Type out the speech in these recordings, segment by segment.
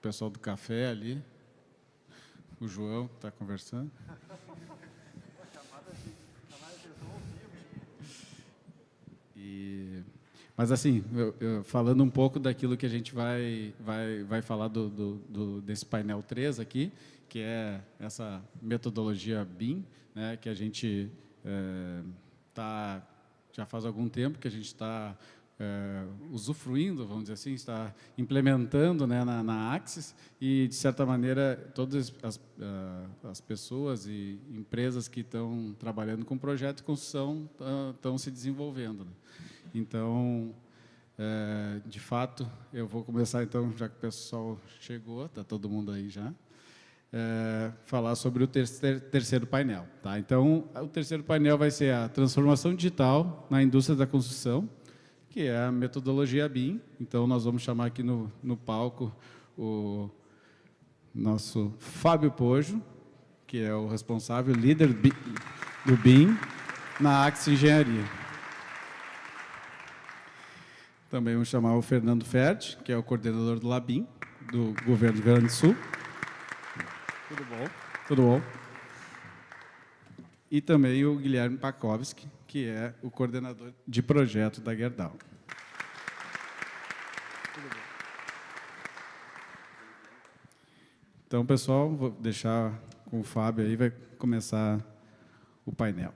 pessoal do café ali, o João está conversando. Mas, assim, falando um pouco daquilo que a gente vai falar desse painel 3 aqui, que é essa metodologia BIM, né, que a gente já faz algum tempo que a gente está usufruindo, vamos dizer assim, está implementando, né, na Axis, e, de certa maneira, todas as pessoas e empresas que estão trabalhando com projeto de construção estão se desenvolvendo, né? Então, de fato, eu vou começar, então, já que o pessoal chegou, está todo mundo aí já, falar sobre o terceiro painel. Tá? Então, o terceiro painel vai ser a transformação digital na indústria da construção, que é a metodologia BIM. Então, nós vamos chamar aqui no palco o nosso Fábio Pojo, que é o responsável, líder do BIM na Axis Engenharia. Também vamos chamar o Fernando Ferdi, que é o coordenador do LABIM, do Governo do Rio Grande do Sul. Tudo bom? Tudo bom. E também o Guilherme Pakovski, que é o coordenador de projeto da Gerdau. Tudo bom. Então, pessoal, vou deixar com o Fábio aí, vai começar o painel.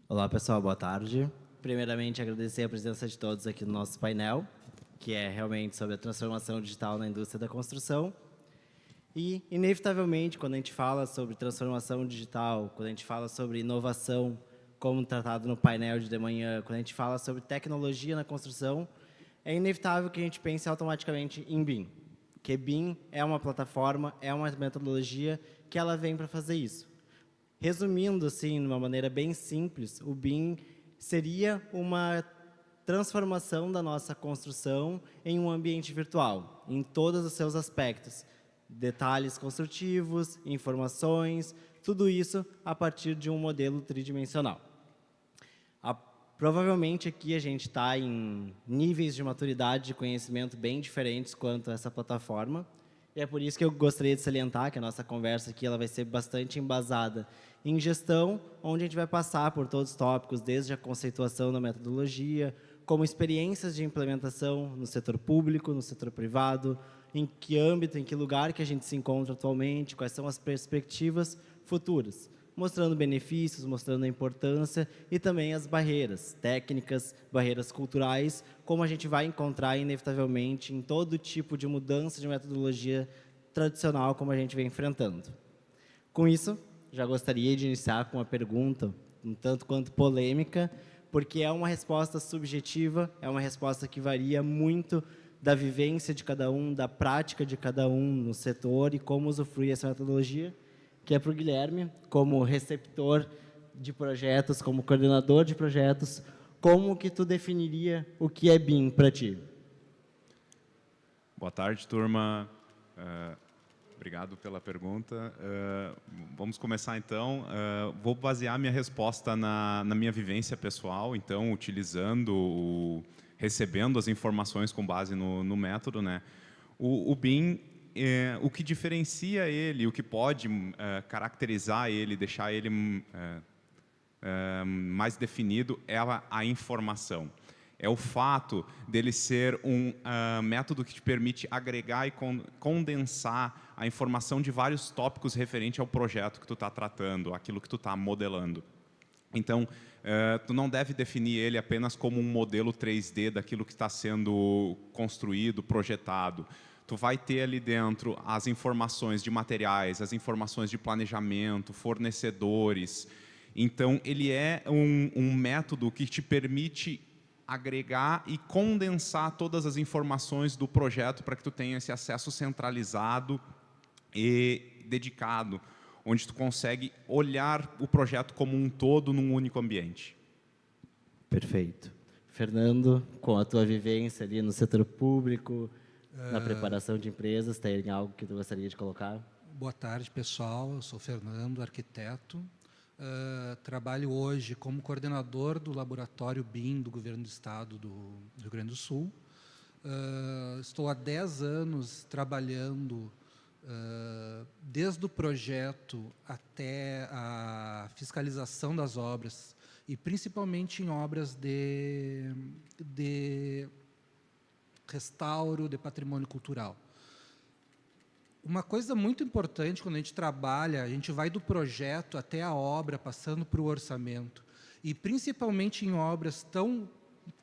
Olá, pessoal, boa tarde. Primeiramente, agradecer a presença de todos aqui no nosso painel, que é realmente sobre a transformação digital na indústria da construção. E, inevitavelmente, quando a gente fala sobre transformação digital, quando a gente fala sobre inovação, como tratado no painel de manhã, quando a gente fala sobre tecnologia na construção, é inevitável que a gente pense automaticamente em BIM. Porque BIM é uma plataforma, é uma metodologia que ela vem para fazer isso. Resumindo, assim, de uma maneira bem simples, o BIM seria uma transformação da nossa construção em um ambiente virtual, em todos os seus aspectos. Detalhes construtivos, informações, tudo isso a partir de um modelo tridimensional. Provavelmente aqui a gente está em níveis de maturidade de conhecimento bem diferentes quanto a essa plataforma, e é por isso que eu gostaria de salientar que a nossa conversa aqui ela vai ser bastante embasada em gestão, onde a gente vai passar por todos os tópicos, desde a conceituação da metodologia, como experiências de implementação no setor público, no setor privado, em que âmbito, em que lugar que a gente se encontra atualmente, quais são as perspectivas futuras, mostrando benefícios, mostrando a importância e também as barreiras técnicas, barreiras culturais, como a gente vai encontrar inevitavelmente em todo tipo de mudança de metodologia tradicional como a gente vem enfrentando. Com isso, já gostaria de iniciar com uma pergunta, um tanto quanto polêmica, porque é uma resposta subjetiva, é uma resposta que varia muito da vivência de cada um, da prática de cada um no setor e como usufruir essa metodologia, que é para o Guilherme, como receptor de projetos, como coordenador de projetos, como que tu definiria o que é BIM para ti? Boa tarde, turma. Obrigado pela pergunta. Vamos começar, então. Vou basear minha resposta na minha vivência pessoal, então, recebendo as informações com base no método, né? O BIM, o que diferencia ele, o que pode caracterizar ele, deixar ele mais definido, é a informação. É o fato dele ser um método que te permite agregar e condensar a informação de vários tópicos referente ao projeto que tu está tratando, aquilo que tu está modelando. Então, tu não deve definir ele apenas como um modelo 3D daquilo que está sendo construído, projetado. Tu vai ter ali dentro as informações de materiais, as informações de planejamento, fornecedores. Então, ele é um método que te permite agregar e condensar todas as informações do projeto para que tu tenha esse acesso centralizado e dedicado, onde tu consegue olhar o projeto como um todo num único ambiente. Perfeito. Fernando, com a tua vivência ali no setor público, na preparação de empresas, tem algo que tu gostaria de colocar? Boa tarde, pessoal. Eu sou Fernando, arquiteto. Trabalho hoje como coordenador do laboratório BIM do Governo do Estado do Rio Grande do Sul. Estou há 10 anos trabalhando, desde o projeto até a fiscalização das obras, e principalmente em obras de restauro de patrimônio cultural. Uma coisa muito importante quando a gente trabalha, a gente vai do projeto até a obra, passando para o orçamento, e principalmente em obras tão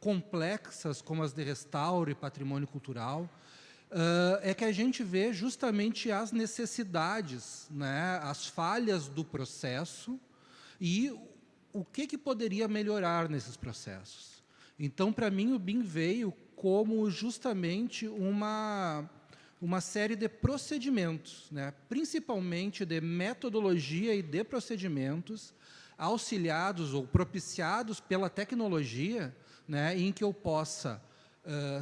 complexas como as de restauro e patrimônio cultural, é que a gente vê justamente as necessidades, né, as falhas do processo e o que poderia melhorar nesses processos. Então, para mim, o BIM veio como justamente uma série de procedimentos, né, principalmente de metodologia e de procedimentos, auxiliados ou propiciados pela tecnologia, né, em que eu possa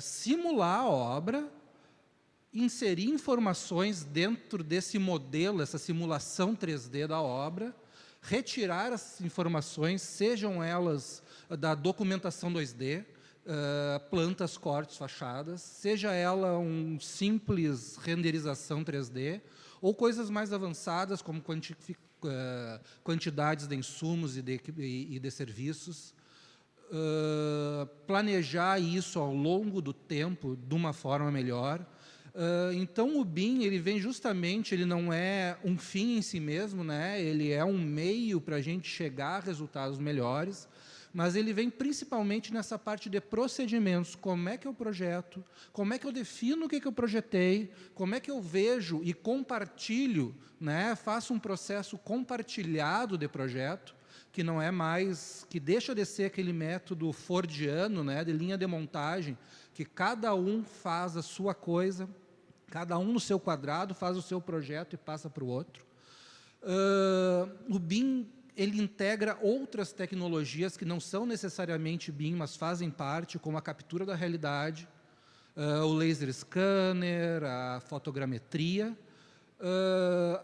simular a obra, inserir informações dentro desse modelo, essa simulação 3D da obra, retirar as informações, sejam elas da documentação 2D, plantas, cortes, fachadas, seja ela um simples renderização 3D, ou coisas mais avançadas, como quantidades de insumos e de serviços, planejar isso ao longo do tempo de uma forma melhor. Então, o BIM, ele vem justamente, ele não é um fim em si mesmo, né? Ele é um meio para a gente chegar a resultados melhores, mas ele vem principalmente nessa parte de procedimentos. Como é que eu projeto? Como é que eu defino o que eu projetei? Como é que eu vejo e compartilho, né? Faço um processo compartilhado de projeto, que não é mais, que deixa de ser aquele método fordiano, né, de linha de montagem, que cada um faz a sua coisa, cada um no seu quadrado faz o seu projeto e passa para o outro. O BIM, ele integra outras tecnologias que não são necessariamente BIM, mas fazem parte, como a captura da realidade, o laser scanner, a fotogrametria,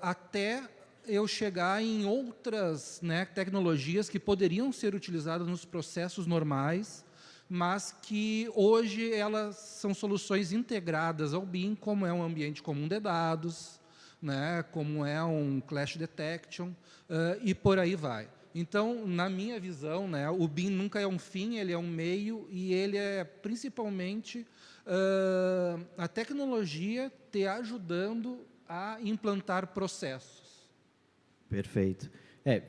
até eu chegar em outras, né, tecnologias que poderiam ser utilizadas nos processos normais, mas que hoje elas são soluções integradas ao BIM, como é um ambiente comum de dados, né, como é um clash detection, e por aí vai. Então, na minha visão, né, o BIM nunca é um fim, ele é um meio, e ele é principalmente a tecnologia te ajudando a implantar processos. Perfeito.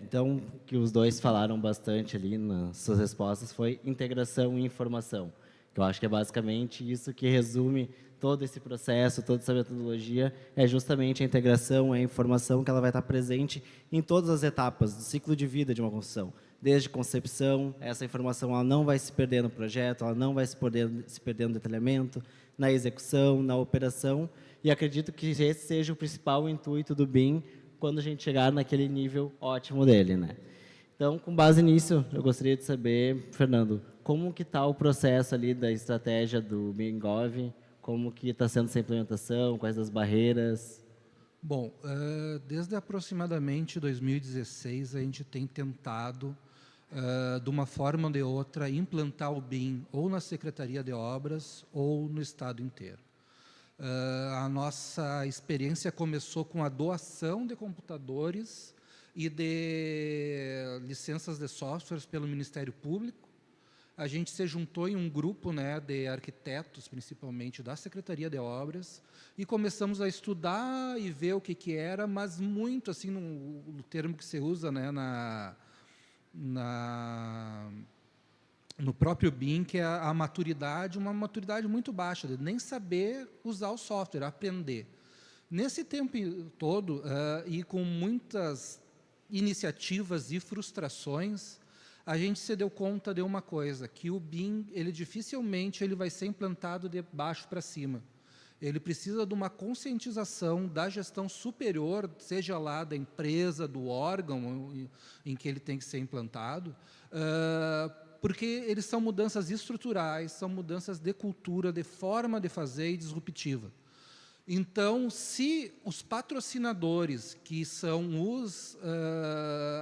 Então, o que os dois falaram bastante ali nas suas respostas foi integração e informação, que eu acho que é basicamente isso que resume todo esse processo, toda essa metodologia, é justamente a integração, a informação que ela vai estar presente em todas as etapas do ciclo de vida de uma construção. Desde concepção, essa informação ela não vai se perder no projeto, ela não vai se perder no detalhamento, na execução, na operação, e acredito que esse seja o principal intuito do BIM, quando a gente chegar naquele nível ótimo dele, né? Então, com base nisso, eu gostaria de saber, Fernando, como que está o processo ali da estratégia do BIMgov, como que está sendo essa implementação, quais as barreiras? Bom, desde aproximadamente 2016, a gente tem tentado, de uma forma ou de outra, implantar o BIM ou na Secretaria de Obras ou no Estado inteiro. A nossa experiência começou com a doação de computadores e de licenças de softwares pelo Ministério Público. A gente se juntou em um grupo, né, de arquitetos, principalmente da Secretaria de Obras, e começamos a estudar e ver o que era, mas muito assim, no termo que se usa, né, no próprio BIM, que é a maturidade, uma maturidade muito baixa, de nem saber usar o software, aprender. Nesse tempo todo, e com muitas iniciativas e frustrações, a gente se deu conta de uma coisa, que o BIM, ele dificilmente vai ser implantado de baixo para cima. Ele precisa de uma conscientização da gestão superior, seja lá da empresa, do órgão em que ele tem que ser implantado, porque eles são mudanças estruturais, são mudanças de cultura, de forma de fazer e disruptiva. Então, se os patrocinadores, que são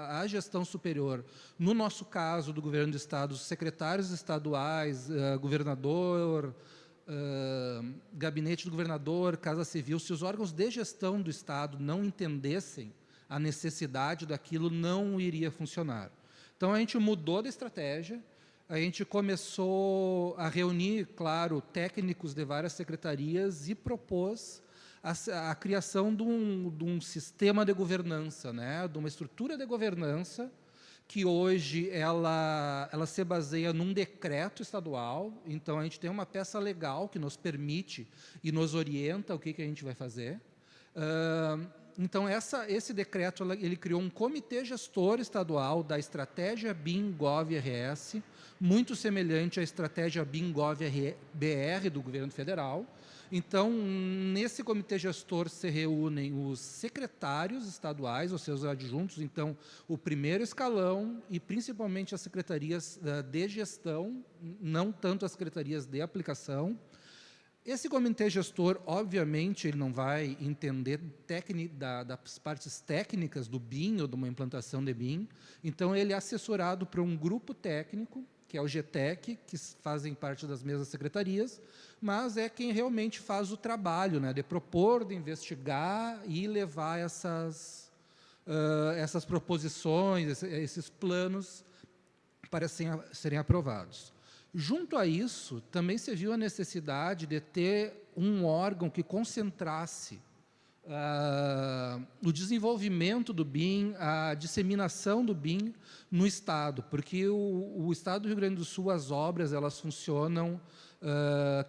a gestão superior, no nosso caso do governo do Estado, os secretários estaduais, governador, gabinete do governador, Casa Civil, se os órgãos de gestão do Estado não entendessem a necessidade daquilo, não iria funcionar. Então, a gente mudou de estratégia, a gente começou a reunir, claro, técnicos de várias secretarias e propôs a criação de um sistema de governança, né, de uma estrutura de governança que hoje ela se baseia num decreto estadual. Então, a gente tem uma peça legal que nos permite e nos orienta o que a gente vai fazer. Então, esse decreto ele criou um comitê gestor estadual da estratégia BIM-Gov-RS, muito semelhante à estratégia BIM-Gov-BR do governo federal. Então, nesse comitê gestor se reúnem os secretários estaduais, os seus adjuntos, então, o primeiro escalão e, principalmente, as secretarias de gestão, não tanto as secretarias de aplicação. Esse comitê gestor, obviamente, ele não vai entender das partes técnicas do BIM ou de uma implantação de BIM, então ele é assessorado por um grupo técnico, que é o GTEC, que fazem parte das mesmas secretarias, mas é quem realmente faz o trabalho, né, de propor, de investigar e levar essas proposições, esses planos para serem aprovados. Junto a isso, também se viu a necessidade de ter um órgão que concentrasse o desenvolvimento do BIM, a disseminação do BIM no Estado, porque o Estado do Rio Grande do Sul, as obras, elas funcionam,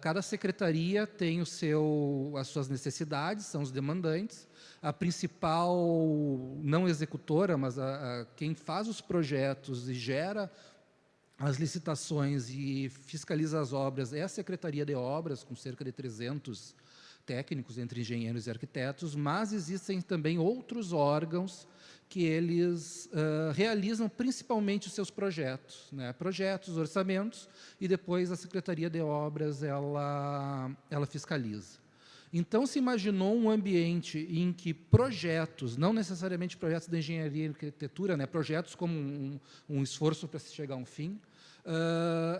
cada secretaria tem as suas necessidades, são os demandantes, a principal, não executora, mas quem faz os projetos e gera as licitações e fiscaliza as obras é a Secretaria de Obras, com cerca de 300 técnicos, entre engenheiros e arquitetos, mas existem também outros órgãos que eles realizam principalmente os seus projetos, né? Projetos, orçamentos, e depois a Secretaria de Obras ela fiscaliza. Então, se imaginou um ambiente em que projetos, não necessariamente projetos de engenharia e arquitetura, né, projetos como um esforço para se chegar a um fim,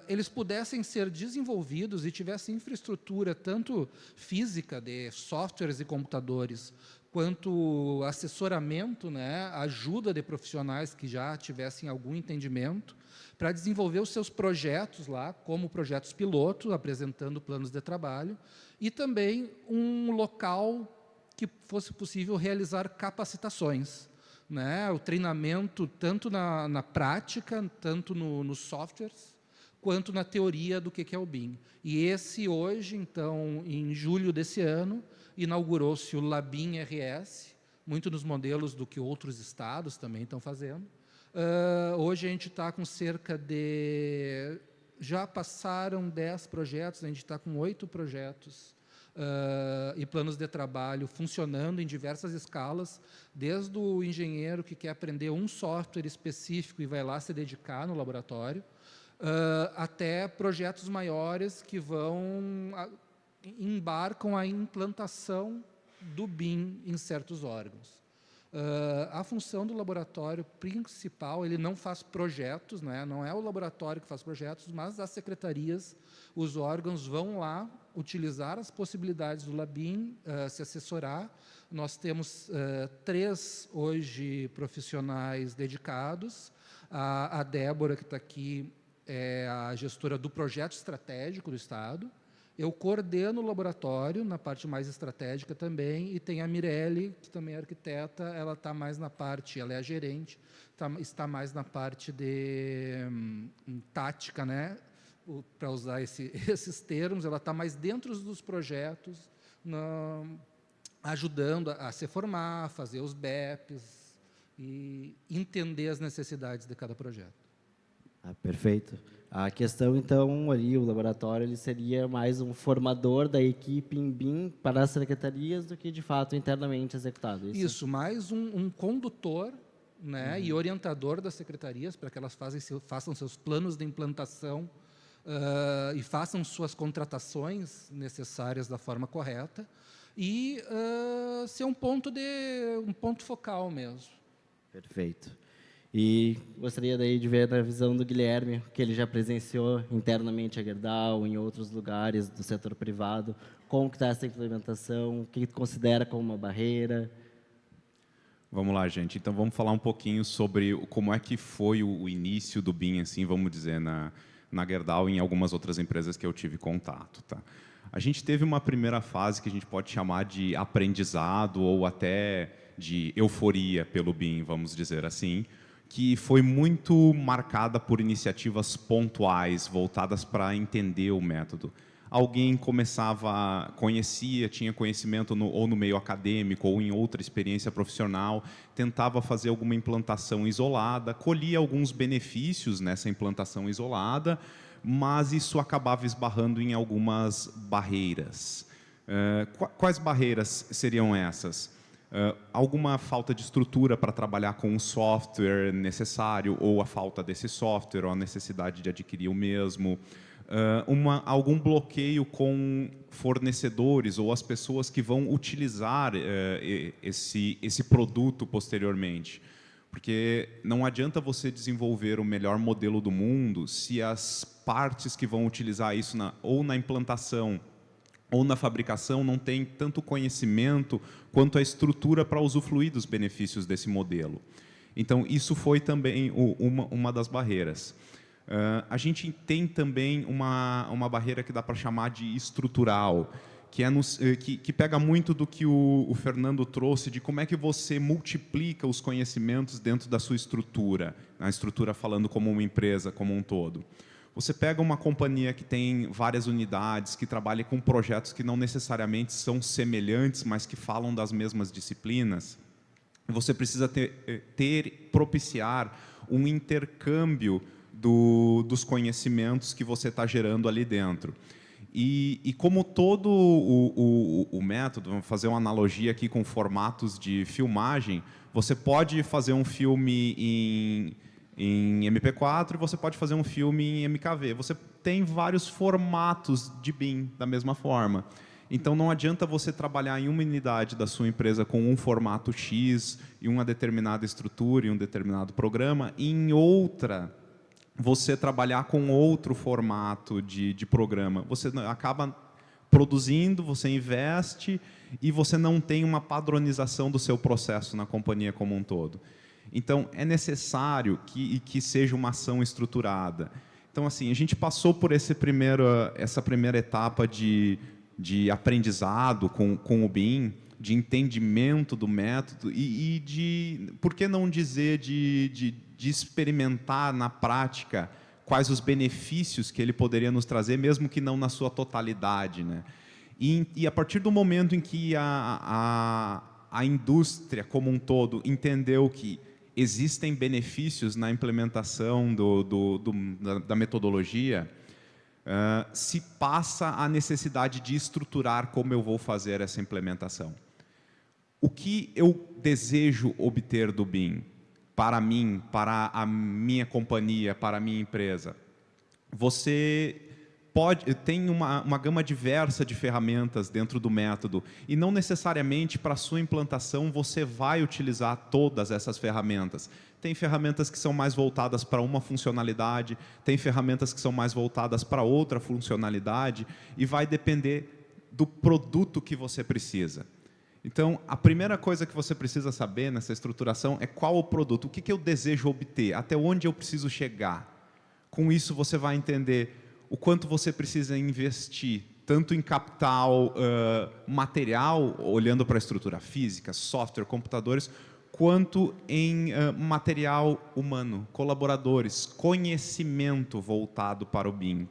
eles pudessem ser desenvolvidos e tivessem infraestrutura, tanto física, de softwares e computadores, quanto assessoramento, né, ajuda de profissionais que já tivessem algum entendimento, para desenvolver os seus projetos lá, como projetos piloto, apresentando planos de trabalho, e também um local que fosse possível realizar capacitações, né, o treinamento tanto na prática, tanto nos softwares, quanto na teoria do que é o BIM. E esse hoje, então, em julho desse ano, inaugurou-se o LabIM RS, muito nos modelos do que outros estados também estão fazendo. Hoje a gente está com cerca de... Já passaram 10 projetos, a gente está com 8 projetos e planos de trabalho funcionando em diversas escalas, desde o engenheiro que quer aprender um software específico e vai lá se dedicar no laboratório, até projetos maiores que embarcam a implantação do BIM em certos órgãos. A função do laboratório principal, ele não faz projetos, né? Não é o laboratório que faz projetos, mas as secretarias, os órgãos vão lá utilizar as possibilidades do LabIM, se assessorar. Nós temos 3 hoje profissionais dedicados. A Débora, que está aqui, é a gestora do projeto estratégico do Estado. Eu coordeno o laboratório na parte mais estratégica também, e tem a Mirelle, que também é arquiteta, ela está mais na parte, ela é a gerente, está mais na parte de tática, né? Para usar esses termos, ela está mais dentro dos projetos, ajudando a se formar, fazer os BEPs e entender as necessidades de cada projeto. Perfeito. A questão, então, ali, o laboratório, ele seria mais um formador da equipe em BIM para as secretarias do que, de fato, internamente executado. Isso, mais um condutor, né, e orientador das secretarias para que elas façam seus planos de implantação e façam suas contratações necessárias da forma correta e ser um ponto focal mesmo. Perfeito. E gostaria daí de ver na visão do Guilherme, que ele já presenciou internamente a Gerdau, em outros lugares do setor privado, como que está essa implementação, o que considera como uma barreira. Vamos lá, gente. Então, vamos falar um pouquinho sobre como é que foi o início do BIM, assim, vamos dizer, na Gerdau e em algumas outras empresas que eu tive contato. Tá? A gente teve uma primeira fase que a gente pode chamar de aprendizado ou até de euforia pelo BIM, vamos dizer assim, que foi muito marcada por iniciativas pontuais, voltadas para entender o método. Alguém tinha conhecimento ou no meio acadêmico ou em outra experiência profissional, tentava fazer alguma implantação isolada, colhia alguns benefícios nessa implantação isolada, mas isso acabava esbarrando em algumas barreiras. Quais barreiras seriam essas? Alguma falta de estrutura para trabalhar com o software necessário, ou a falta desse software, ou a necessidade de adquirir o mesmo. Algum bloqueio com fornecedores ou as pessoas que vão utilizar esse produto posteriormente. Porque não adianta você desenvolver o melhor modelo do mundo se as partes que vão utilizar isso ou na implantação ou na fabricação não tem tanto conhecimento quanto a estrutura para usufruir dos benefícios desse modelo. Então, isso foi também uma das barreiras. A gente tem também uma barreira que dá para chamar de estrutural, que pega muito do que o Fernando trouxe, de como é que você multiplica os conhecimentos dentro da sua estrutura, a estrutura falando como uma empresa como um todo. Você pega uma companhia que tem várias unidades, que trabalha com projetos que não necessariamente são semelhantes, mas que falam das mesmas disciplinas. Você precisa propiciar um intercâmbio dos conhecimentos que você está gerando ali dentro. E como todo o método, vamos fazer uma analogia aqui com formatos de filmagem, você pode fazer um filme em MP4 e você pode fazer um filme em MKV. Você tem vários formatos de BIM da mesma forma. Então, não adianta você trabalhar em uma unidade da sua empresa com um formato X e uma determinada estrutura e um determinado programa, e em outra você trabalhar com outro formato de programa. Você acaba produzindo, você investe e você não tem uma padronização do seu processo na companhia como um todo. Então, é necessário que seja uma ação estruturada. Então, assim, a gente passou por essa primeira etapa de aprendizado com o BIM, de entendimento do método e de, por que não dizer, de experimentar na prática quais os benefícios que ele poderia nos trazer, mesmo que não na sua totalidade, né? E a partir do momento em que a indústria como um todo entendeu que existem benefícios na implementação da metodologia, se passa a necessidade de estruturar como eu vou fazer essa implementação. O que eu desejo obter do BIM para mim, para a minha companhia, para a minha empresa? Você tem uma gama diversa de ferramentas dentro do método e não necessariamente para a sua implantação você vai utilizar todas essas ferramentas. Tem ferramentas que são mais voltadas para uma funcionalidade, tem ferramentas que são mais voltadas para outra funcionalidade e vai depender do produto que você precisa. Então, a primeira coisa que você precisa saber nessa estruturação é qual o produto, o que eu desejo obter, até onde eu preciso chegar. Com isso, você vai entender o quanto você precisa investir, tanto em capital material, olhando para a estrutura física, software, computadores, quanto em material humano, colaboradores, conhecimento voltado para o BIM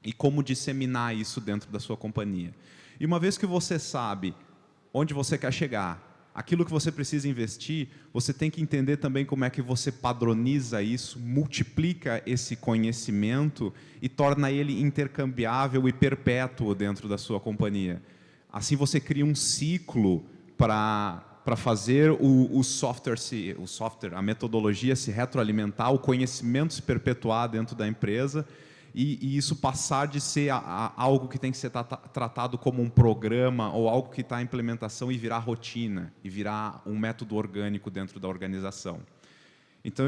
e como disseminar isso dentro da sua companhia. E uma vez que você sabe onde você quer chegar, aquilo que você precisa investir, você tem que entender também como é que você padroniza isso, multiplica esse conhecimento e torna ele intercambiável e perpétuo dentro da sua companhia. Assim você cria um ciclo para fazer o software, a metodologia se retroalimentar, o conhecimento se perpetuar dentro da empresa e isso passar de ser algo que tem que ser tratado como um programa ou algo que está em implementação e virar rotina, e virar um método orgânico dentro da organização. Então,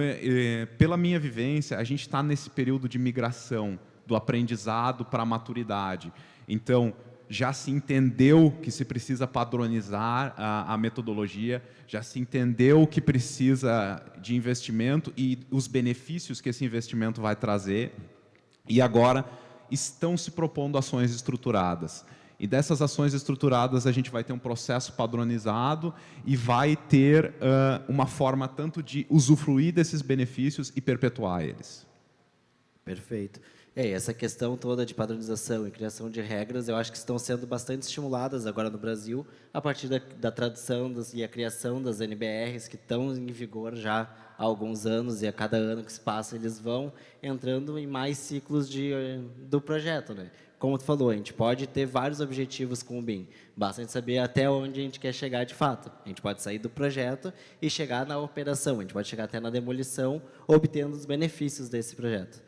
pela minha vivência, a gente está nesse período de migração do aprendizado para a maturidade. Então, já se entendeu que se precisa padronizar a metodologia, já se entendeu que precisa de investimento e os benefícios que esse investimento vai trazer, e agora estão se propondo ações estruturadas. E dessas ações estruturadas, a gente vai ter um processo padronizado e vai ter uma forma tanto de usufruir desses benefícios e perpetuar eles. Perfeito. E essa questão toda de padronização e criação de regras, eu acho que estão sendo bastante estimuladas agora no Brasil, a partir da tradução e a criação das NBRs, que estão em vigor já há alguns anos, e a cada ano que se passa, eles vão entrando em mais ciclos do projeto, né? Como tu falou, a gente pode ter vários objetivos com o BIM, basta a gente saber até onde a gente quer chegar de fato. A gente pode sair do projeto e chegar na operação, a gente pode chegar até na demolição, obtendo os benefícios desse projeto.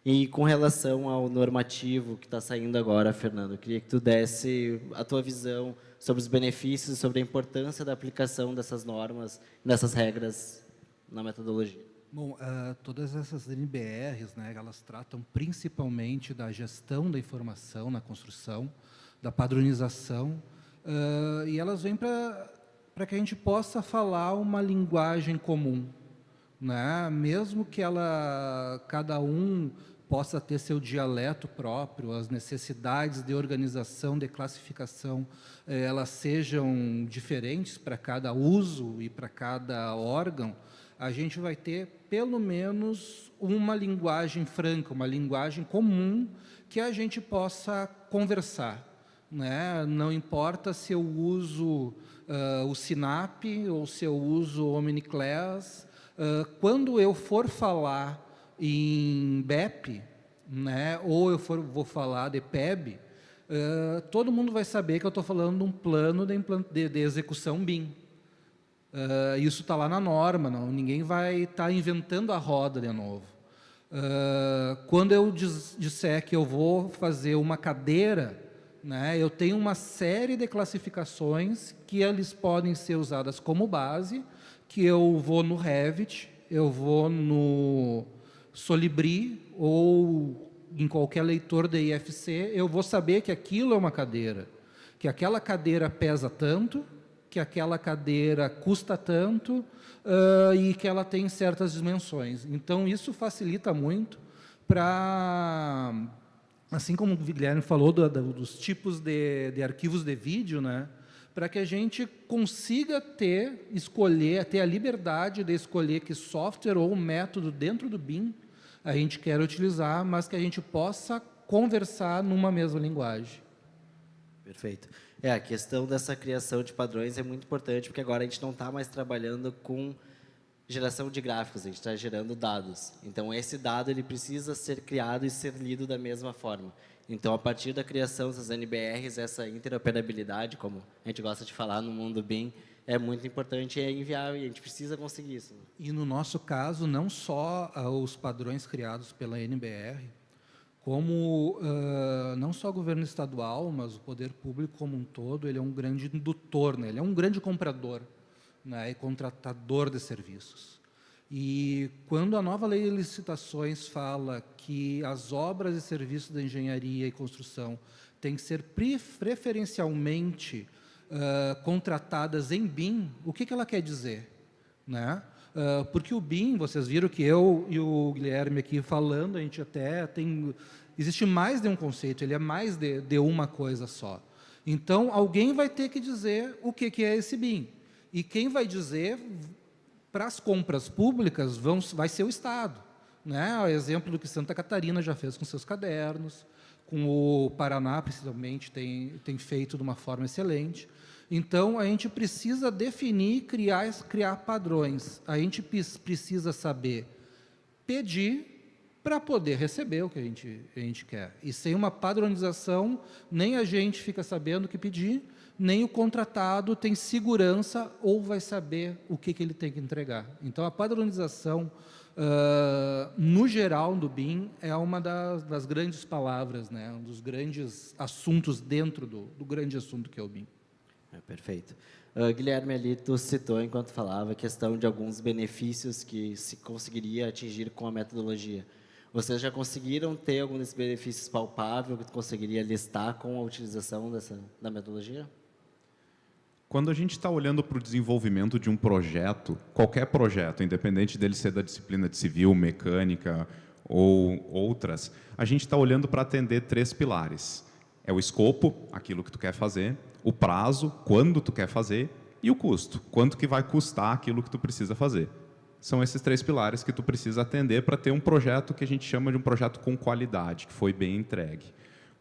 E com relação ao normativo que está saindo agora, Fernando, eu queria que tu desse a tua visão sobre os benefícios, sobre a importância da aplicação dessas normas, dessas regras na metodologia. Bom, todas essas NBRs, né, elas tratam principalmente da gestão da informação na construção, da padronização, e elas vêm para que a gente possa falar uma linguagem comum, né? Mesmo que cada um possa ter seu dialeto próprio, as necessidades de organização, de classificação, elas sejam diferentes para cada uso e para cada órgão, a gente vai ter, pelo menos, uma linguagem franca, uma linguagem comum que a gente possa conversar, né? Não importa se eu uso o SINAP ou se eu uso o OmniClass, quando eu for falar em BEP, né, ou vou falar de PEB, todo mundo vai saber que eu estou falando de um plano de execução BIM. Isso está lá na norma, ninguém vai estar inventando a roda de novo. Quando eu disser que eu vou fazer uma cadeira, né, eu tenho uma série de classificações que eles podem ser usadas como base, que eu vou no Revit, eu vou no Solibri ou em qualquer leitor de IFC, eu vou saber que aquilo é uma cadeira, que aquela cadeira pesa tanto, que aquela cadeira custa tanto e que ela tem certas dimensões. Então, isso facilita muito para, assim como o Guilherme falou dos tipos de arquivos de vídeo, né, para que a gente consiga ter a liberdade de escolher que software ou método dentro do BIM a gente quer utilizar, mas que a gente possa conversar numa mesma linguagem. Perfeito. A questão dessa criação de padrões é muito importante, porque agora a gente não está mais trabalhando com geração de gráficos, a gente está gerando dados. Então, esse dado ele precisa ser criado e ser lido da mesma forma. Então, a partir da criação dessas NBRs, essa interoperabilidade, como a gente gosta de falar no mundo BIM, é muito importante e é inviável, e a gente precisa conseguir isso. E, no nosso caso, não só os padrões criados pela NBR, como não só o governo estadual, mas o poder público como um todo, ele é um grande indutor, né? Ele é um grande comprador, né, e contratador de serviços. E quando a nova lei de licitações fala que as obras e serviços da engenharia e construção têm que ser preferencialmente contratadas em BIM, o que ela quer dizer? Né? Porque o BIM, vocês viram que eu e o Guilherme aqui falando, a gente até tem... Existe mais de um conceito, ele é mais de uma coisa só. Então, alguém vai ter que dizer o que é esse BIM. E quem vai dizer, para as compras públicas, vai ser o Estado. Né? O exemplo do que Santa Catarina já fez com seus cadernos, com o Paraná, principalmente, tem feito de uma forma excelente. Então, a gente precisa definir e criar padrões. A gente precisa saber pedir para poder receber o que a gente quer. E sem uma padronização, nem a gente fica sabendo o que pedir, nem o contratado tem segurança ou vai saber o que ele tem que entregar. Então, a padronização, no geral, do BIM, é uma das grandes palavras, né? Um dos grandes assuntos dentro do grande assunto que é o BIM. Perfeito. Guilherme, ali tu citou, enquanto falava, a questão de alguns benefícios que se conseguiria atingir com a metodologia. Vocês já conseguiram ter algum desses benefícios palpáveis que tu conseguiria listar com a utilização da metodologia? Quando a gente está olhando para o desenvolvimento de um projeto, qualquer projeto, independente dele ser da disciplina de civil, mecânica ou outras, a gente está olhando para atender 3 pilares. É o escopo, aquilo que tu quer fazer, o prazo, quando tu quer fazer, e o custo, quanto que vai custar aquilo que tu precisa fazer. São esses 3 pilares que tu precisa atender para ter um projeto que a gente chama de um projeto com qualidade, que foi bem entregue.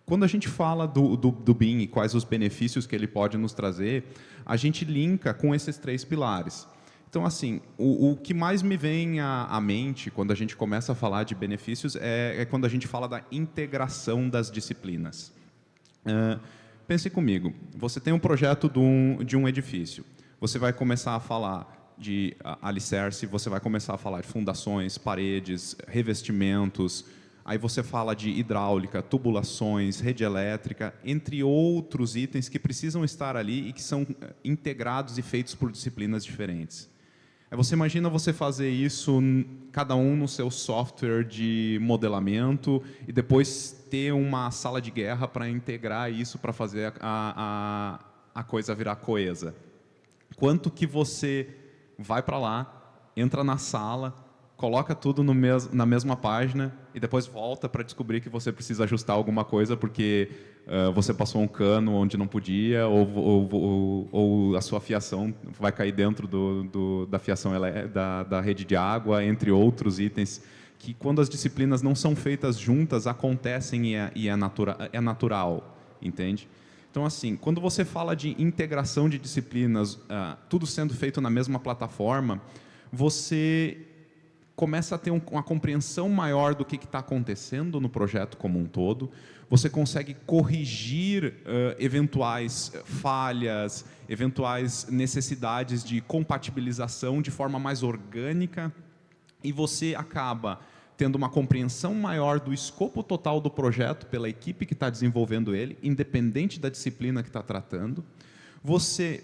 Quando a gente fala do BIM e quais os benefícios que ele pode nos trazer, a gente linka com esses 3 pilares. Então, assim, o que mais me vem à mente quando a gente começa a falar de benefícios é quando a gente fala da integração das disciplinas. Pense comigo, você tem um projeto de um edifício, você vai começar a falar de alicerce, você vai começar a falar de fundações, paredes, revestimentos, aí você fala de hidráulica, tubulações, rede elétrica, entre outros itens que precisam estar ali e que são integrados e feitos por disciplinas diferentes. Você imagina você fazer isso, cada um no seu software de modelamento, e depois ter uma sala de guerra para integrar isso, para fazer a coisa virar coesa. Quanto que você vai para lá, entra na sala, coloca tudo na mesma página e depois volta para descobrir que você precisa ajustar alguma coisa porque você passou um cano onde não podia ou a sua fiação vai cair dentro da fiação da rede de água, entre outros itens que, quando as disciplinas não são feitas juntas, acontecem e é natural, entende? Então, assim, quando você fala de integração de disciplinas, tudo sendo feito na mesma plataforma, você começa a ter uma compreensão maior do que está acontecendo no projeto como um todo, você consegue corrigir eventuais falhas, eventuais necessidades de compatibilização de forma mais orgânica, e você acaba tendo uma compreensão maior do escopo total do projeto pela equipe que está desenvolvendo ele, independente da disciplina que está tratando. Você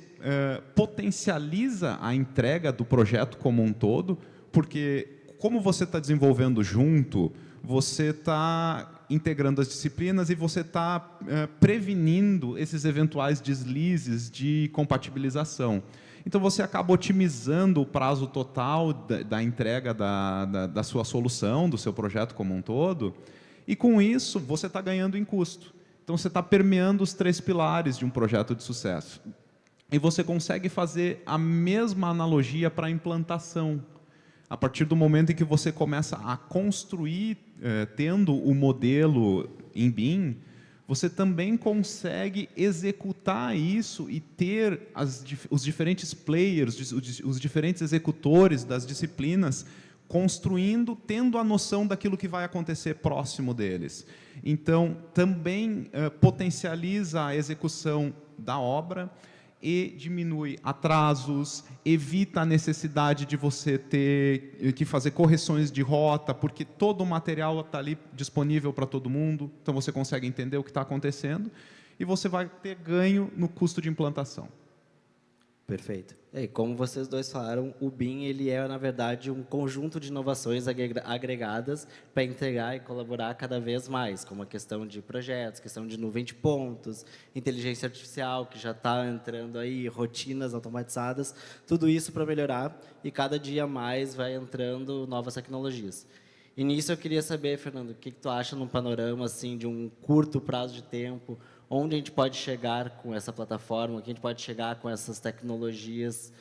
potencializa a entrega do projeto como um todo, porque, como você está desenvolvendo junto, você está integrando as disciplinas e você está prevenindo esses eventuais deslizes de compatibilização. Então, você acaba otimizando o prazo total da entrega da sua solução, do seu projeto como um todo, e, com isso, você está ganhando em custo. Então, você está permeando os 3 pilares de um projeto de sucesso. E você consegue fazer a mesma analogia para a implantação. A partir do momento em que você começa a construir, tendo o modelo em BIM, você também consegue executar isso e ter os diferentes players, os diferentes executores das disciplinas construindo, tendo a noção daquilo que vai acontecer próximo deles. Então, também potencializa a execução da obra e diminui atrasos, evita a necessidade de você ter que fazer correções de rota, porque todo o material está ali disponível para todo mundo, então você consegue entender o que está acontecendo e você vai ter ganho no custo de implantação. Perfeito. E como vocês dois falaram, o BIM ele é, na verdade, um conjunto de inovações agregadas para entregar e colaborar cada vez mais, como a questão de projetos, questão de nuvem de pontos, inteligência artificial, que já está entrando aí, rotinas automatizadas, tudo isso para melhorar, e cada dia mais vai entrando novas tecnologias. E nisso eu queria saber, Fernando, o que tu acha num panorama assim, de um curto prazo de tempo, onde a gente pode chegar com essa plataforma, que a gente pode chegar com essas tecnologias,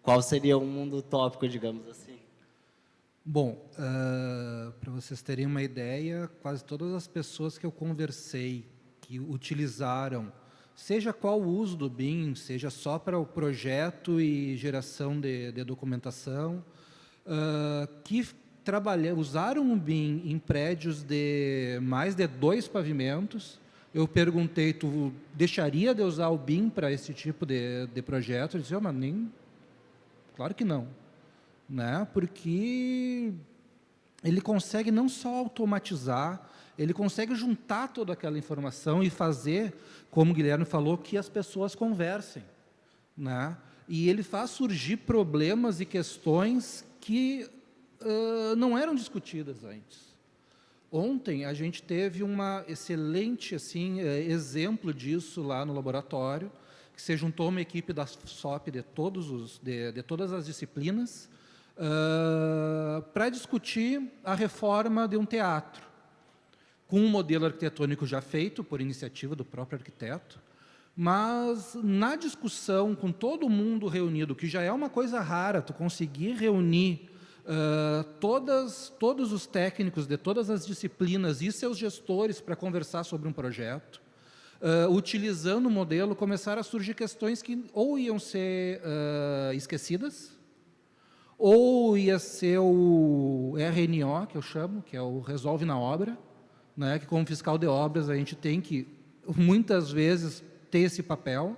qual seria um mundo utópico, digamos assim? Bom, para vocês terem uma ideia, quase todas as pessoas que eu conversei, que utilizaram, seja qual o uso do BIM, seja só para o projeto e geração de documentação, que usaram o BIM em prédios de mais de 2 pavimentos. Eu perguntei, tu deixaria de usar o BIM para esse tipo de projeto? Ele disse, mas nem... Claro que não. Né? Porque ele consegue não só automatizar, ele consegue juntar toda aquela informação e fazer, como o Guilherme falou, que as pessoas conversem. né? E ele faz surgir problemas e questões que não eram discutidas antes. Ontem a gente teve uma excelente assim, exemplo disso lá no laboratório, que se juntou uma equipe da SOP de todas as disciplinas para discutir a reforma de um teatro, com um modelo arquitetônico já feito por iniciativa do próprio arquiteto, mas na discussão com todo mundo reunido, que já é uma coisa rara, tu conseguir reunir todos os técnicos de todas as disciplinas e seus gestores para conversar sobre um projeto, utilizando o modelo, começaram a surgir questões que ou iam ser esquecidas, ou ia ser o RNO, que eu chamo, que é o Resolve na Obra, né, que como fiscal de obras a gente tem que, muitas vezes, ter esse papel.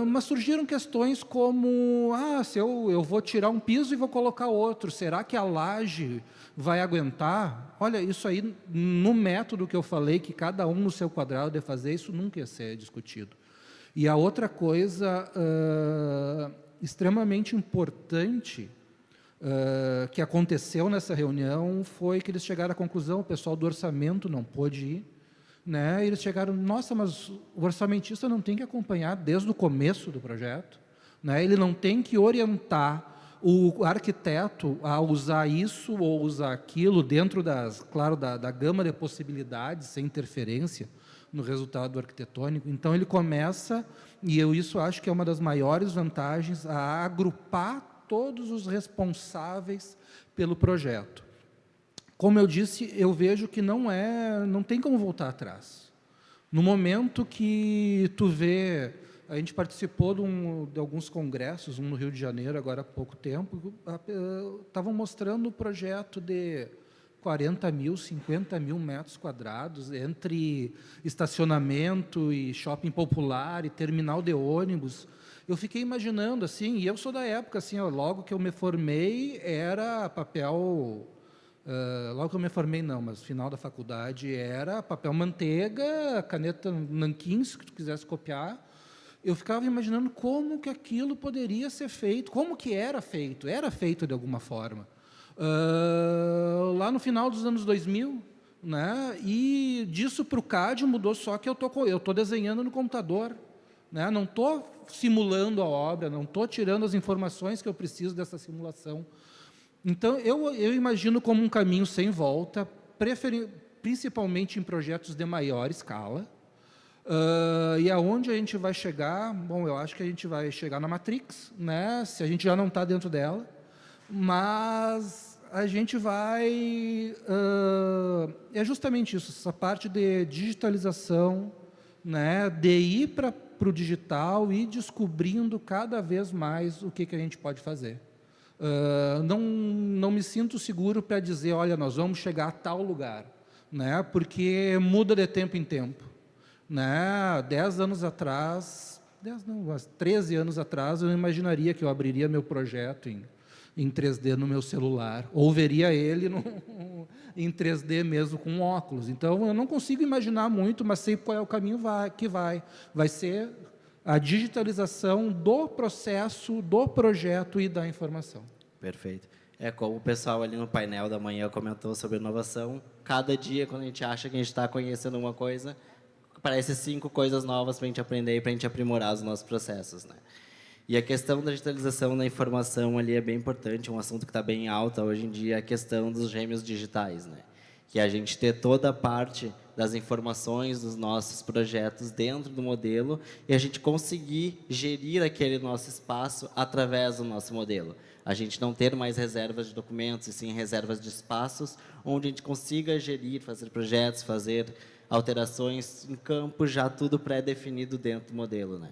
Mas surgiram questões como, se eu vou tirar um piso e vou colocar outro, será que a laje vai aguentar? Olha, isso aí, no método que eu falei, que cada um no seu quadrado deve fazer, isso nunca ia ser discutido. E a outra coisa extremamente importante que aconteceu nessa reunião foi que eles chegaram à conclusão, o pessoal do orçamento não pôde ir, né? Eles chegaram, nossa, mas o orçamentista não tem que acompanhar desde o começo do projeto, né? Ele não tem que orientar o arquiteto a usar isso ou usar aquilo dentro da gama de possibilidades, sem interferência no resultado arquitetônico. Então, ele começa, e eu isso acho que é uma das maiores vantagens, a agrupar todos os responsáveis pelo projeto. Como eu disse, eu vejo que não tem como voltar atrás. No momento que tu vê, a gente participou de alguns congressos, um no Rio de Janeiro, agora há pouco tempo, estavam mostrando o projeto de 40 mil, 50 mil metros quadrados, entre estacionamento e shopping popular e terminal de ônibus. Eu fiquei imaginando, assim, e eu sou da época, assim, logo que eu me formei, era papel... logo que eu me formei, não, mas no final da faculdade era papel manteiga, caneta nanquim, se tu quisesse copiar. Eu ficava imaginando como que aquilo poderia ser feito, como que era feito de alguma forma. Lá no final dos anos 2000, né, e disso para o CAD mudou só que eu estou desenhando no computador, né, não estou simulando a obra, não estou tirando as informações que eu preciso dessa simulação. Então, eu imagino como um caminho sem volta, principalmente em projetos de maior escala. E aonde a gente vai chegar? Bom, eu acho que a gente vai chegar na Matrix, né? Se a gente já não está dentro dela, mas a gente vai... é justamente isso, essa parte de digitalização, né? De ir para o digital e descobrindo cada vez mais o que a gente pode fazer. Não me sinto seguro para dizer, olha, nós vamos chegar a tal lugar, né? Porque muda de tempo em tempo, né? 10 anos atrás, 13 anos atrás, eu não imaginaria que eu abriria meu projeto em 3D no meu celular, ou veria ele em 3D mesmo com óculos. Então, eu não consigo imaginar muito, mas sei qual é o caminho que vai ser a digitalização do processo, do projeto e da informação. Perfeito. Como o pessoal ali no painel da manhã comentou sobre inovação, cada dia, quando a gente acha que a gente está conhecendo uma coisa, aparecem 5 coisas novas para a gente aprender e para a gente aprimorar os nossos processos, né? E a questão da digitalização da informação ali é bem importante, um assunto que está bem alta hoje em dia, a questão dos gêmeos digitais, né? Que a gente ter toda a parte das informações dos nossos projetos dentro do modelo e a gente conseguir gerir aquele nosso espaço através do nosso modelo. A gente não ter mais reservas de documentos, e sim reservas de espaços, onde a gente consiga gerir, fazer projetos, fazer alterações em campo, já tudo pré-definido dentro do modelo, né?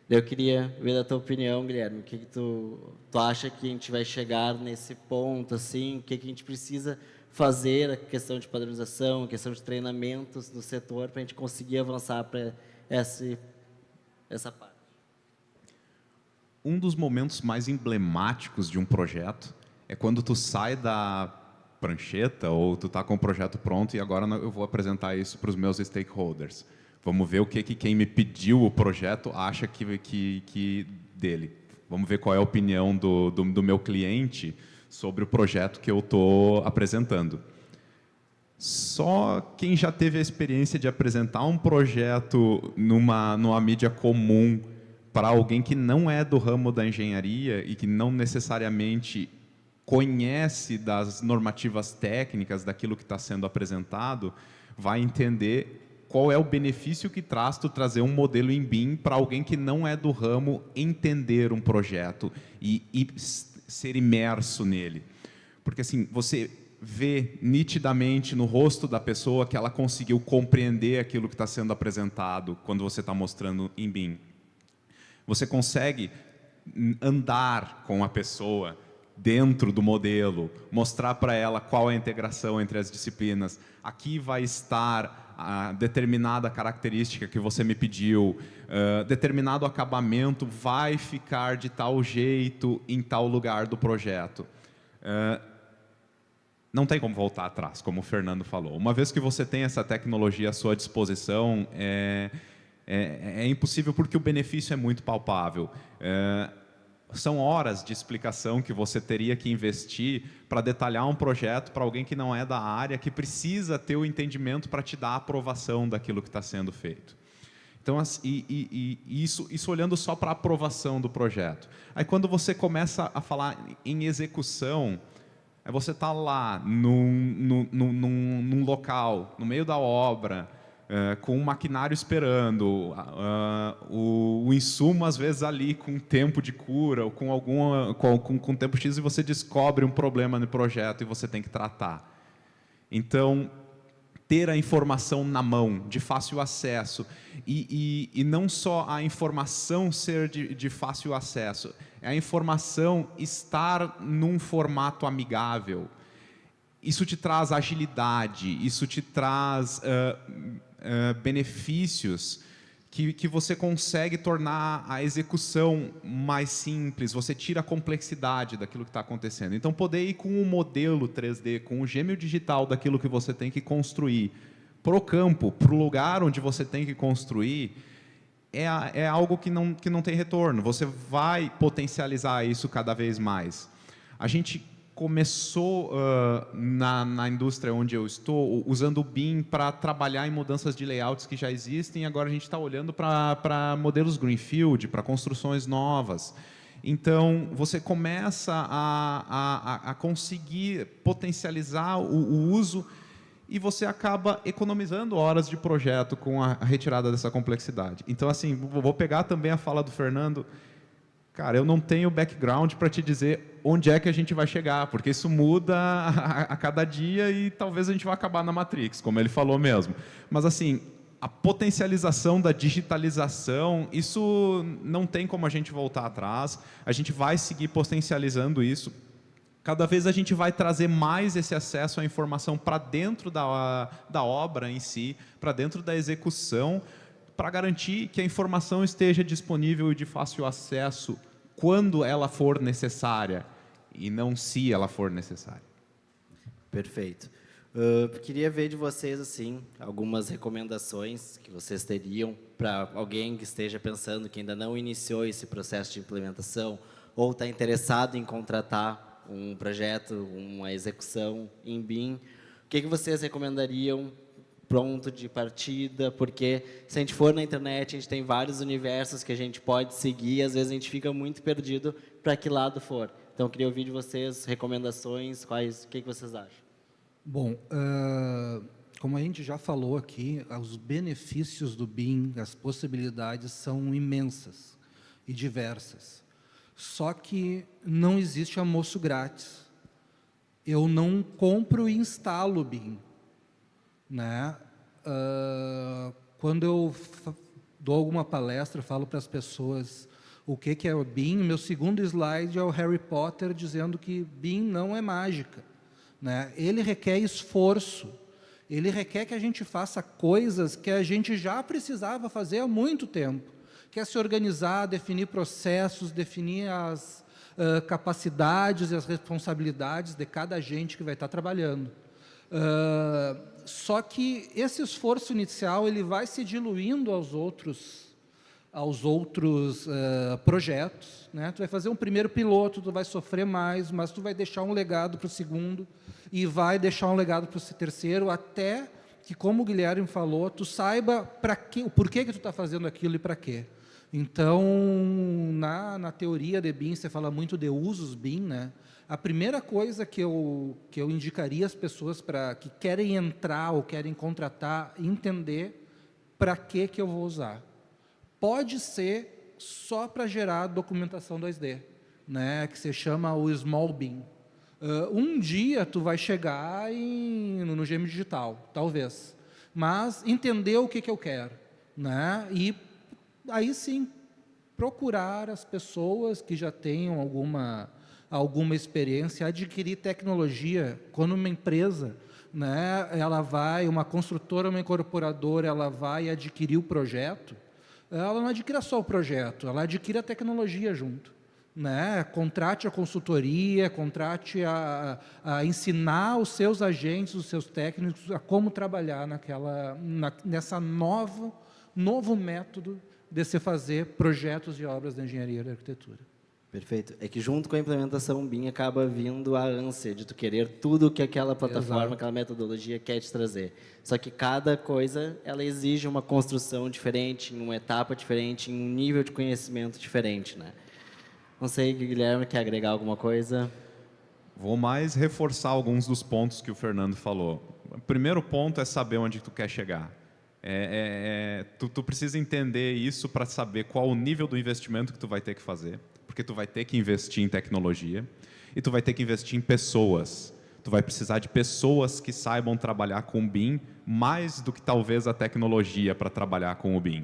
Eu queria ver a tua opinião, Guilherme, o que tu acha que a gente vai chegar nesse ponto, assim, o que a gente precisa fazer, a questão de padronização, a questão de treinamentos no setor, para a gente conseguir avançar para essa parte. Um dos momentos mais emblemáticos de um projeto é quando tu sai da prancheta ou tu está com o projeto pronto e agora eu vou apresentar isso para os meus stakeholders. Vamos ver o que quem me pediu o projeto acha que dele. Vamos ver qual é a opinião do meu cliente sobre o projeto que eu estou apresentando. Só quem já teve a experiência de apresentar um projeto numa mídia comum para alguém que não é do ramo da engenharia e que não necessariamente conhece das normativas técnicas daquilo que está sendo apresentado, vai entender qual é o benefício que traz tu trazer um modelo em BIM para alguém que não é do ramo entender um projeto e ser imerso nele. Porque assim, você vê nitidamente no rosto da pessoa que ela conseguiu compreender aquilo que está sendo apresentado quando você está mostrando em BIM. Você consegue andar com a pessoa dentro do modelo, mostrar para ela qual é a integração entre as disciplinas. Aqui vai estar a determinada característica que você me pediu, determinado acabamento vai ficar de tal jeito em tal lugar do projeto. Não tem como voltar atrás, como o Fernando falou. Uma vez que você tem essa tecnologia à sua disposição, é impossível porque o benefício é muito palpável. São horas de explicação que você teria que investir para detalhar um projeto para alguém que não é da área, que precisa ter o entendimento para te dar a aprovação daquilo que está sendo feito. Então, isso olhando só para a aprovação do projeto. Aí, quando você começa a falar em execução, você está lá num local, no meio da obra, com um maquinário esperando, o insumo às vezes ali com tempo de cura ou com tempo X, e você descobre um problema no projeto e você tem que tratar. Então, ter a informação na mão, de fácil acesso, e não só a informação ser de fácil acesso, é a informação estar num formato amigável. Isso te traz agilidade, isso te traz benefícios que você consegue tornar a execução mais simples, você tira a complexidade daquilo que está acontecendo. Então, poder ir com um modelo 3D, com o gêmeo digital daquilo que você tem que construir, para o campo, para o lugar onde você tem que construir, é algo que não tem retorno. Você vai potencializar isso cada vez mais. A gente começou na indústria onde eu estou, usando o BIM para trabalhar em mudanças de layouts que já existem, e agora a gente está olhando para modelos greenfield, para construções novas. Então, você começa a conseguir potencializar o uso e você acaba economizando horas de projeto com a retirada dessa complexidade. Então, assim, vou pegar também a fala do Fernando. Cara, eu não tenho background para te dizer onde é que a gente vai chegar, porque isso muda a cada dia e talvez a gente vá acabar na Matrix, como ele falou mesmo. Mas, assim, a potencialização da digitalização, isso não tem como a gente voltar atrás. A gente vai seguir potencializando isso. Cada vez a gente vai trazer mais esse acesso à informação para dentro da obra em si, para dentro da execução, para garantir que a informação esteja disponível e de fácil acesso quando ela for necessária, e não se ela for necessária. Perfeito. Queria ver de vocês assim algumas recomendações que vocês teriam para alguém que esteja pensando, que ainda não iniciou esse processo de implementação ou está interessado em contratar um projeto, uma execução em BIM. O que vocês recomendariam pronto de partida? Porque se a gente for na internet, a gente tem vários universos que a gente pode seguir e às vezes a gente fica muito perdido para que lado for. Então, eu queria ouvir de vocês recomendações, o que vocês acham? Bom, como a gente já falou aqui, os benefícios do BIM, as possibilidades são imensas e diversas. Só que não existe almoço grátis. Eu não compro e instalo o BIM. Né? Quando eu dou alguma palestra, falo para as pessoas o que é o BIM, meu segundo slide é o Harry Potter dizendo que BIM não é mágica. Né? Ele requer esforço, ele requer que a gente faça coisas que a gente já precisava fazer há muito tempo, que é se organizar, definir processos, definir as capacidades e as responsabilidades de cada agente que vai estar trabalhando. Só que esse esforço inicial ele vai se diluindo aos outros projetos, né? Tu vai fazer um primeiro piloto, tu vai sofrer mais, mas tu vai deixar um legado para o segundo e vai deixar um legado para o terceiro, até que, como o Guilherme falou, tu saiba o porquê que tu está fazendo aquilo e para quê. Então, na teoria de BIM, você fala muito de usos BIM, né? A primeira coisa que eu indicaria às pessoas que querem entrar ou querem contratar, entender para que eu vou usar. Pode ser só para gerar documentação 2D, né? Que se chama o Small BIM. Um dia tu vai chegar no GM Digital, talvez, mas entender o que eu quero, né? E aí sim procurar as pessoas que já tenham alguma experiência, adquirir tecnologia. Quando uma empresa, né, uma construtora, uma incorporadora, ela vai adquirir o projeto, ela não adquire só o projeto, ela adquire a tecnologia junto. Né? Contrate a consultoria, contrate a ensinar os seus agentes, os seus técnicos a como trabalhar nessa novo método de se fazer projetos e obras de engenharia e de arquitetura. Perfeito. É que junto com a implementação BIM acaba vindo a ânsia de tu querer tudo que aquela plataforma, Exato. aquela metodologia quer te trazer. Só que cada coisa, ela exige uma construção diferente, em uma etapa diferente, em um nível de conhecimento diferente, né? Não sei, Guilherme, quer agregar alguma coisa? Vou mais reforçar alguns dos pontos que o Fernando falou. O primeiro ponto é saber onde tu quer chegar. Tu precisa entender isso para saber qual o nível do investimento que tu vai ter que fazer, porque tu vai ter que investir em tecnologia e tu vai ter que investir em pessoas. Tu vai precisar de pessoas que saibam trabalhar com o BIM mais do que talvez a tecnologia para trabalhar com o BIM.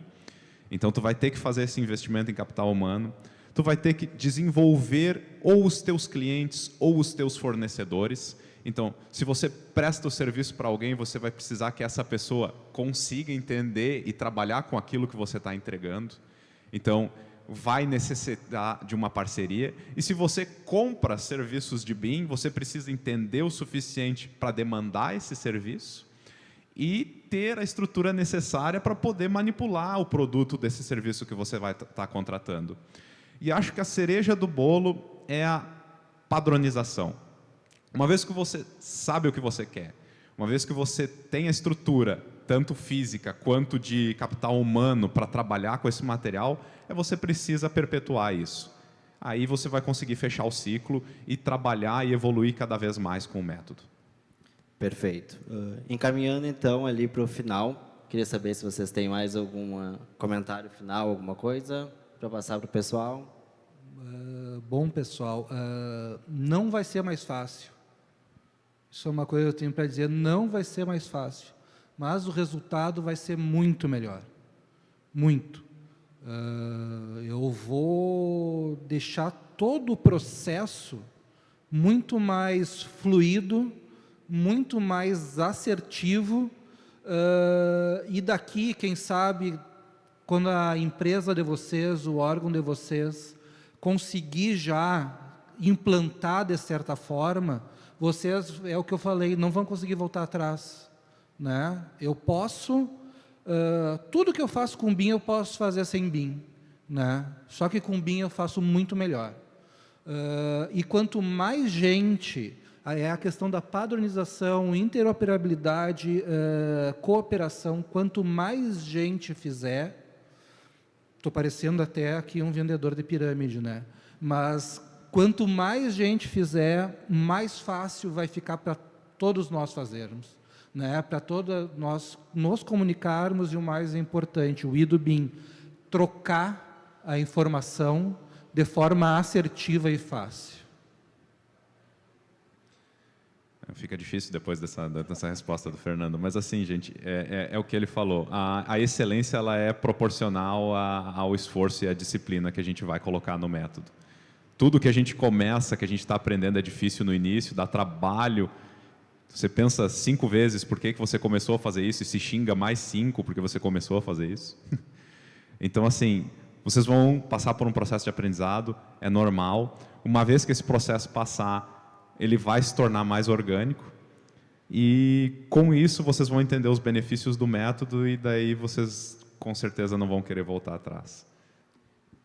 Então tu vai ter que fazer esse investimento em capital humano. Tu vai ter que desenvolver ou os teus clientes ou os teus fornecedores. Então, se você presta o serviço para alguém, você vai precisar que essa pessoa consiga entender e trabalhar com aquilo que você está entregando. Então, vai necessitar de uma parceria. E se você compra serviços de BIM, você precisa entender o suficiente para demandar esse serviço e ter a estrutura necessária para poder manipular o produto desse serviço que você vai estar contratando. E acho que a cereja do bolo é a padronização. Uma vez que você sabe o que você quer, uma vez que você tem a estrutura, tanto física quanto de capital humano, para trabalhar com esse material, você precisa perpetuar isso. Aí você vai conseguir fechar o ciclo e trabalhar e evoluir cada vez mais com o método. Perfeito. Encaminhando então ali para o final, queria saber se vocês têm mais algum comentário final, alguma coisa para passar para o pessoal. Bom, pessoal, não vai ser mais fácil. Isso é uma coisa que eu tenho para dizer, não vai ser mais fácil. Mas o resultado vai ser muito melhor. Muito. Eu vou deixar todo o processo muito mais fluido, muito mais assertivo, e daqui, quem sabe, quando a empresa de vocês, o órgão de vocês, conseguir já implantar de certa forma, vocês, é o que eu falei, não vão conseguir voltar atrás, né? Eu posso, tudo que eu faço com BIM, eu posso fazer sem BIM, né? Só que com BIM eu faço muito melhor. E quanto mais gente, é a questão da padronização, interoperabilidade, cooperação, quanto mais gente fizer, estou parecendo até aqui um vendedor de pirâmide, né? Mas quanto mais gente fizer, mais fácil vai ficar para todos nós fazermos, né? Para todos nós nos comunicarmos e o mais importante, o I do BIM, trocar a informação de forma assertiva e fácil. Fica difícil depois dessa resposta do Fernando, mas assim, gente, é o que ele falou. A excelência ela é proporcional ao esforço e à disciplina que a gente vai colocar no método. Tudo que a gente começa, que a gente está aprendendo é difícil no início, dá trabalho. Você pensa 5 vezes por que você começou a fazer isso e se xinga mais 5 porque você começou a fazer isso. Então, assim, vocês vão passar por um processo de aprendizado, é normal. Uma vez que esse processo passar, ele vai se tornar mais orgânico. E com isso vocês vão entender os benefícios do método e daí vocês com certeza não vão querer voltar atrás.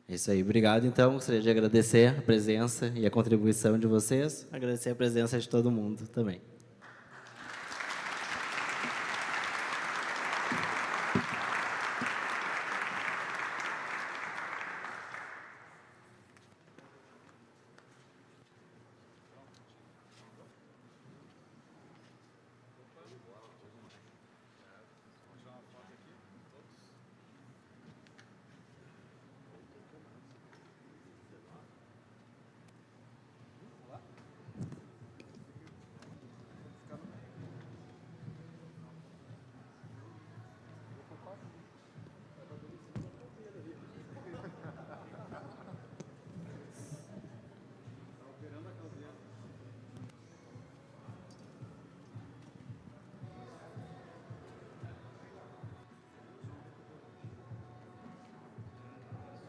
É isso aí, obrigado. Então, gostaria de agradecer a presença e a contribuição de vocês, agradecer a presença de todo mundo também.